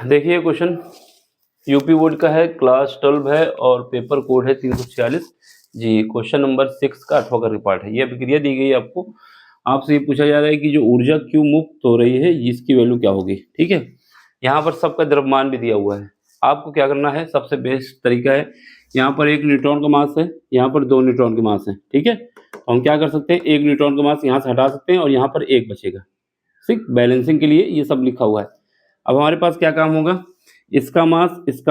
देखिए question UP board का है, क्लास 12 है और पेपर कोड है 346 जी। क्वेश्चन नंबर 6 का 8वां का पार्ट है। ये अभिक्रिया दी गई है आपको, आपसे ये पूछा जा रहा है कि जो ऊर्जा क्यू मुक्त हो रही है इसकी वैल्यू क्या होगी। ठीक है, यहाँ पर सबका द्रव्यमान भी दिया हुआ है। आपको क्या करना है, सबसे बेस्ट तरीका है, यहाँ पर 1 न्यूट्रॉन का मास है, यहाँ पर 2 न्यूट्रॉन के मास है। ठीक है, तो हम क्या कर सकते हैं, 1 न्यूट्रॉन का मास यहाँ से हटा सकते हैं और यहाँ पर 1 बचेगा। ठीक, बैलेंसिंग के लिए ये सब लिखा हुआ है। अब हमारे पास क्या काम होगा, इसका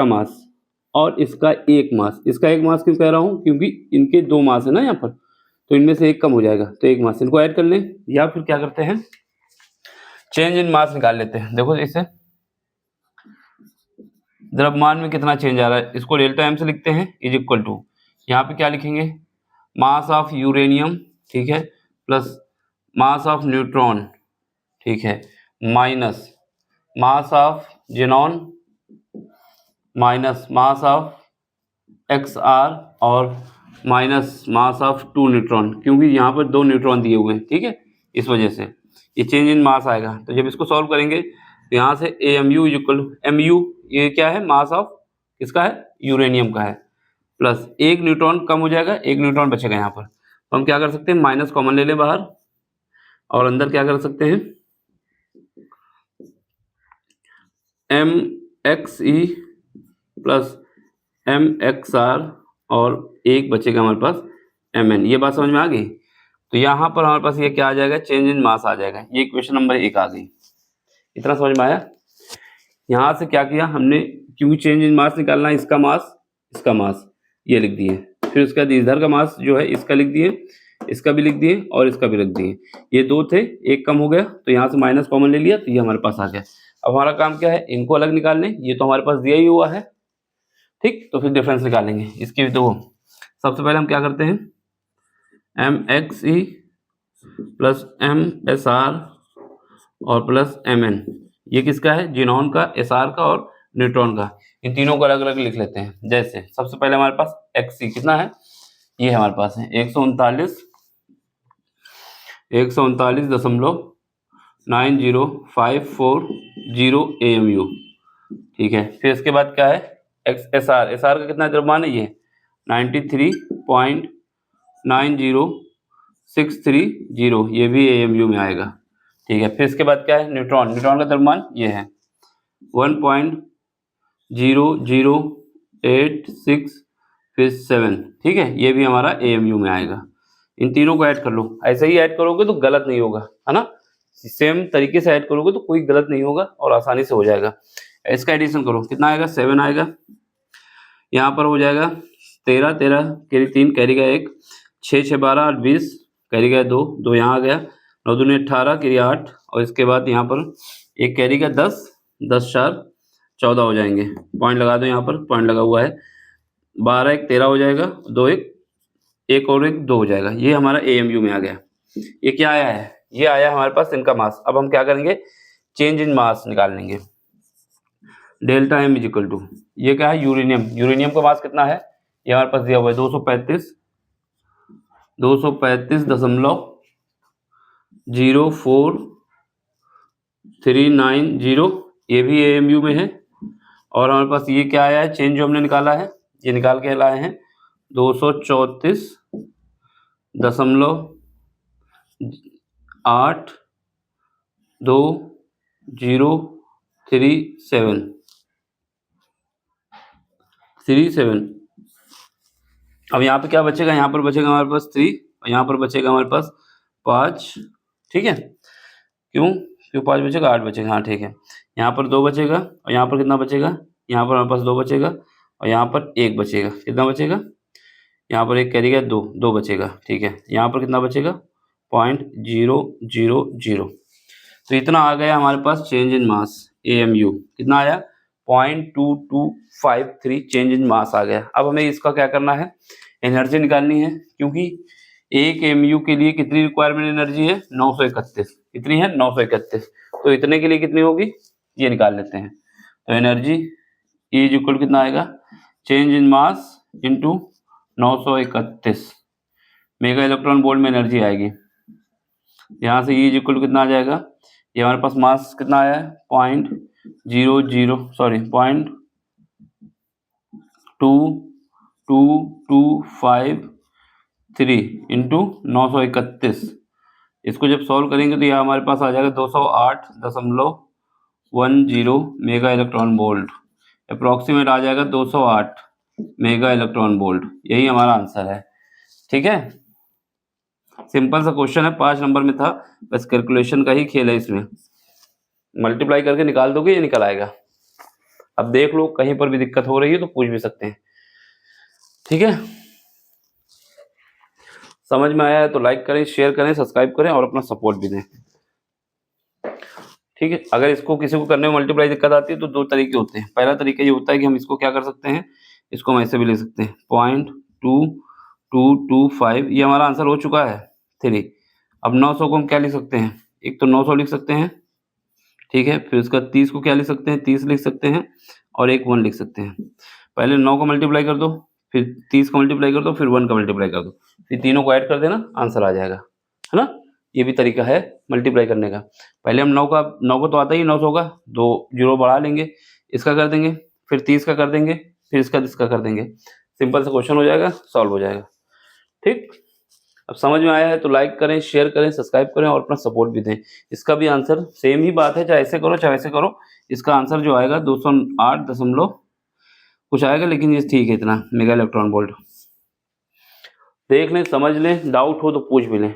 मास और इसका एक मास। इसका एक मास क्यों कह रहा हूँ, क्योंकि इनके 2 मास है ना यहाँ पर, तो इनमें से एक कम हो जाएगा, तो एक मास इनको ऐड कर लें। या फिर क्या करते हैं, चेंज इन मास निकाल लेते हैं। देखो इसे द्रव्यमान में कितना चेंज आ रहा है, इसको डेल्टा एम से लिखते हैं, इज इक्वल टू, यहाँ पे क्या लिखेंगे, मास ऑफ यूरेनियम, ठीक है, प्लस मास ऑफ न्यूट्रॉन, ठीक है, minus mass of xenon, minus mass of X R और माइनस मास ऑफ 2 न्यूट्रॉन, क्योंकि यहाँ पर 2 न्यूट्रॉन दिए हुए हैं। ठीक है, इस वजह से ये चेंज इन मास आएगा। तो जब इसको सॉल्व करेंगे तो यहाँ से A M U is equal to M U, ये क्या है, मास ऑफ किसका है, यूरेनियम का है, प्लस 1 न्यूट्रॉन कम हो जाएगा, 1 न्यूट्रॉन बचेगा यहाँ पर। तो हम क्या कर सकते हैं, माइनस कॉमन ले लें बाहर और अंदर क्या कर सकते हैं, M X E plus M X R और 1 बचेगा हमारे पास एम एन। ये बात समझ में आ गई। तो यहाँ पर हमारे पास ये क्या आ जाएगा, चेंज इन मास आ जाएगा। ये क्वेश्चन नंबर 1 आ गई। इतना समझ में आया। यहाँ से क्या किया हमने, क्योंकि चेंज इन मास निकालना है, इसका मास ये लिख दिए, फिर उसके बाद इधर का मास जो है इसका लिख दिए, इसका भी लिख दिए और इसका भी लिख दिए। ये 2 थे, 1 कम हो गया, तो यहाँ से माइनस कॉमन ले लिया, तो ये हमारे पास आ गया। अब हमारा काम क्या है, इनको अलग निकालने, ये तो हमारे पास दिया ही हुआ है। ठीक, तो फिर डिफरेंस निकालेंगे इसकी। तो सबसे पहले हम क्या करते हैं, M X E plus M S R और प्लस एम एन, ये किसका है, जिनॉन का, एस आर का और न्यूट्रॉन का। इन तीनों को अलग अलग लिख लेते हैं। जैसे सबसे पहले हमारे पास एक्स सी कितना है, ये हमारे पास है 139.9054 AMU। ठीक है, फिर इसके बाद क्या है, एक्स एस आर का कितना द्रव्यमान है, ये 93.90630, ये भी AMU में आएगा। ठीक है, फिर इसके बाद क्या है, न्यूट्रॉन का द्रव्यमान ये है 1.00867। ठीक है, ये भी हमारा AMU में आएगा। इन तीनों को ऐड कर लो, ऐसे ही ऐड करोगे तो गलत नहीं होगा, है ना, सेम तरीके से ऐड करोगे तो कोई गलत नहीं होगा और आसानी से हो जाएगा। इसका एडिशन करो, कितना आएगा, 7 आएगा। यहाँ पर हो जाएगा 13 कैरी 3 कैरी का 1, 6 6 12 8 20 कैरी का 2 2 यहाँ आ गया, 9 दूनी 18 कैरी 8 और इसके बाद यहाँ पर एक कैरी का 10 10 4 14 हो जाएंगे। पॉइंट लगा दो, यहाँ पर पॉइंट लगा हुआ है। 12 1 13 हो जाएगा, 2 1 और 1 2 हो जाएगा। ये हमारा AMU में आ गया। ये क्या आया है, ये आया हमारे पास इनका मास। अब हम क्या करेंगे, चेंज इन मास निकाल लेंगे। Delta M is equal to, ये क्या है, यूरेनियम का मास कितना है, ये हमारे पास दिया हुआ है 235.0439, ये भी AMU में है। और हमारे पास ये क्या आया है, चेंज जो हमने निकाला है, ये निकाल के लाए हैं 234.2037। अब यहाँ पे क्या बचेगा, यहाँ पर बचेगा हमारे पास 3 और यहाँ पर बचेगा हमारे पास 5। ठीक है, क्यों 5 बचेगा, 8 बचेगा, हाँ ठीक है। यहाँ पर 2 बचेगा और यहाँ पर कितना बचेगा, यहाँ पर हमारे पास 2 बचेगा और यहाँ पर 1 बचेगा। कितना बचेगा, यहाँ पर 1 कैरी का 2 बचेगा। ठीक है, यहाँ पर कितना बचेगा, 0.000। तो इतना आ गया हमारे पास चेंज इन मास AMU। कितना आया, 0.2253 चेंज इन मास आ गया। अब हमें इसका क्या करना है, एनर्जी निकालनी है, क्योंकि एक AMU के लिए कितनी रिक्वायरमेंट एनर्जी है, 931। कितनी है, 931। तो इतने के लिए कितनी होगी, ये निकाल लेते हैं। तो एनर्जी E इज इक्वल कितना आएगा, change in mass into 931 mega electron volt में एनर्जी आएगी। यहाँ से E इज इक्वल कितना आ जाएगा, ये हमारे पास मास कितना आया है, 0.2225 इंटू 931। इसको जब सॉल्व करेंगे तो यह हमारे पास आ जाएगा 208.10 मेगा इलेक्ट्रॉन वोल्ट। अप्रॉक्सीमेट आ जाएगा 208 मेगा इलेक्ट्रॉन वोल्ट। यही हमारा आंसर है। ठीक है, सिंपल सा क्वेश्चन है, 5 नंबर में था, बस कैलकुलेशन का ही खेल है। इसमें मल्टीप्लाई करके निकाल दोगे, ये निकल आएगा। अब देख लो, कहीं पर भी दिक्कत हो रही है तो पूछ भी सकते हैं। ठीक है, समझ में आया है तो लाइक करें, शेयर करें, सब्सक्राइब करें और अपना सपोर्ट भी दें। ठीक है, अगर इसको किसी को करने में मल्टीप्लाई दिक्कत आती है तो 2 तरीके होते हैं। पहला तरीका ये होता है कि हम इसको क्या कर सकते हैं, इसको हम ऐसे भी लिख सकते हैं 0.2225। ये हमारा आंसर हो चुका है 3। अब 900 को हम क्या लिख सकते हैं, एक तो 900 लिख सकते हैं, ठीक है, फिर उसका 30 को क्या लिख सकते हैं, 30 लिख सकते हैं, और एक 1 लिख सकते हैं। पहले 9 को मल्टीप्लाई कर दो, फिर 30 को मल्टीप्लाई कर दो, फिर 1 का मल्टीप्लाई कर दो, फिर तीनों को ऐड कर देना, आंसर आ जाएगा, है ना। ये भी तरीका है मल्टीप्लाई करने का। पहले हम 9 को तो आता ही 900 का, 2 जीरो बढ़ा लेंगे, इसका कर देंगे, फिर 30 का कर देंगे, फिर इसका कर देंगे। सिंपल सा क्वेश्चन हो जाएगा, सॉल्व हो जाएगा। ठीक, अब समझ में आया है तो लाइक करें, शेयर करें, सब्सक्राइब करें और अपना सपोर्ट भी दें। इसका भी आंसर सेम ही बात है, चाहे ऐसे करो चाहे ऐसे करो, इसका आंसर जो आएगा 208 दशमलव कुछ आएगा, लेकिन ये ठीक है इतना मेगा इलेक्ट्रॉन वोल्ट। देख लें, समझ लें, डाउट हो तो पूछ भी लें।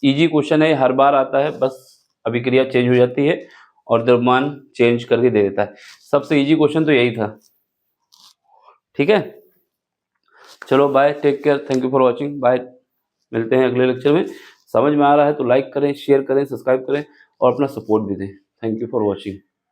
इजी क्वेश्चन है, हर बार आता है, बस अभिक्रिया चेंज हो जाती है और द्रव्यमान चेंज करके दे देता है। सबसे इजी क्वेश्चन तो यही था। ठीक है, चलो bye, take care, thank you for watching, bye. मिलते हैं अगले लेक्चर में। समझ में आ रहा है तो लाइक करें, शेयर करें, सब्सक्राइब करें और अपना सपोर्ट भी दें। Thank you for watching.